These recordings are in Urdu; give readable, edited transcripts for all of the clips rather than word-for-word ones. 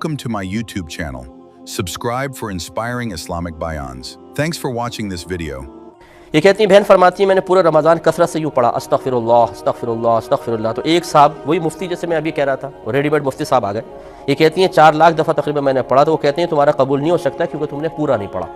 Welcome to my YouTube channel. Subscribe for inspiring Islamic bayans. Thanks for watching this video. یہ کہتی ہیں بہن فرماتی ہیں میں نے پورا رمضان کثرت سے یوں پڑھا استغفراللہ استغفراللہ استغفراللہ. تو ایک صاحب وہی مفتی جیسے میں ابھی کہہ رہا تھا وہ ریڈی میڈ مفتی صاحب آ گئے. یہ کہتی ہیں 4 لاکھ دفعہ تقریباً میں نے پڑھا. تو وہ کہتے ہیں تمہارا قبول نہیں ہو سکتا کیونکہ تم نے پورا نہیں پڑھا.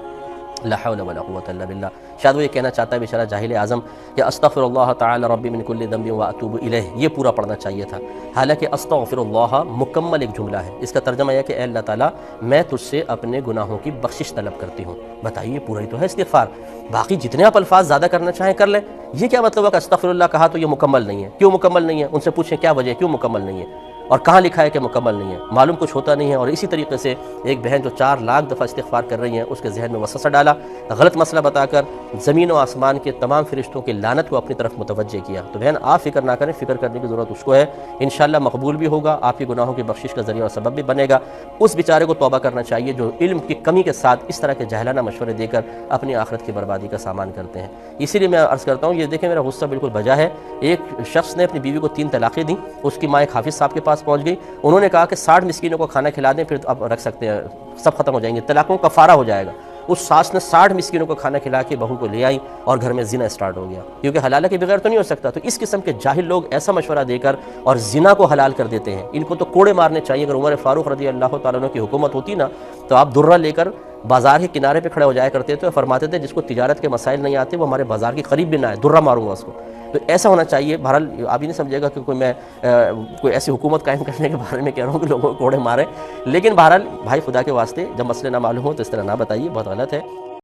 لا حول ولا قوت الا باللہ. شاید وہ یہ کہنا چاہتا ہے بیچارہ جاہل اعظم کہ استغفر اللہ تعالی ربی من کل ذنب واتوب الیہ, یہ پورا پڑھنا چاہیے تھا. حالانکہ استغفر اللہ مکمل ایک جملہ ہے. اس کا ترجمہ یہ کہ اے اللہ تعالیٰ میں تجھ سے اپنے گناہوں کی بخشش طلب کرتی ہوں. بتائیے پورا ہی تو ہے استغفار. باقی جتنے آپ الفاظ زیادہ کرنا چاہیں کر لیں. یہ کیا مطلب ہے کہ استغفر اللہ کہا تو یہ مکمل نہیں ہے؟ کیوں مکمل نہیں ہے؟ ان سے پوچھیں کیا وجہ ہے کیوں مکمل نہیں ہے اور کہاں لکھا ہے کہ مکمل نہیں ہے. معلوم کچھ ہوتا نہیں ہے. اور اسی طریقے سے ایک بہن جو 4 لاکھ دفعہ استغفار کر رہی ہیں اس کے ذہن میں وسوسہ ڈالا, غلط مسئلہ بتا کر زمین و آسمان کے تمام فرشتوں کی لعنت کو اپنی طرف متوجہ کیا. تو بہن آپ فکر نہ کریں, فکر کرنے کی ضرورت اس کو ہے. انشاءاللہ مقبول بھی ہوگا, آپ کے گناہوں کی بخشش کا ذریعہ اور سبب بھی بنے گا. اس بیچارے کو توبہ کرنا چاہیے جو علم کی کمی کے ساتھ اس طرح کے جاہلانہ مشورے دے کر اپنی آخرت کی بربادی کا سامان کرتے ہیں. اسی لیے میں عرض کرتا ہوں, یہ دیکھیں میرا غصہ بالکل بجا ہے. ایک شخص نے اپنی بیوی کو 3 طلاقیں دیں. اس کی ماں ایک حافظ صاحب کے پاس پہنچ گئی. انہوں نے کہا کہ 60 مسکینوں کو کھانا کھلا دیں پھر آپ رکھ سکتے ہیں, سب ختم ہو جائیں گے, طلاقوں کا کفارہ ہو جائے گا. اس ساس نے 60 مسکینوں کو کھانا کھلا کے بہو کو لے آئی اور گھر میں زنا سٹارٹ ہو گیا, کیونکہ حلالہ کے بغیر تو نہیں ہو سکتا. تو اس قسم کے جاہل لوگ ایسا مشورہ دے کر اور زنا کو حلال کر دیتے ہیں. ان کو تو کوڑے مارنے چاہیے. اگر عمر فاروق رضی اللہ تعالیٰ عنہ کی حکومت ہوتی نا تو آپ درہ لے کر بازار کے کنارے پہ کھڑے ہو جایا کرتے تھے اور فرماتے تھے جس کو تجارت کے مسائل نہیں آتے وہ ہمارے بازار کے قریب بھی نہ آئے, درہ ماروں گا اس کو. تو ایسا ہونا چاہیے. بہرحال آپ ہی نہیں سمجھے گا کہ میں کوئی ایسی حکومت قائم کرنے کے بارے میں کہہ رہا ہوں کہ لوگوں کو کوڑے مارے. لیکن بہرحال بھائی خدا کے واسطے جب مسئلے نہ معلوم ہو تو اس طرح نہ بتائیے, بہت غلط ہے.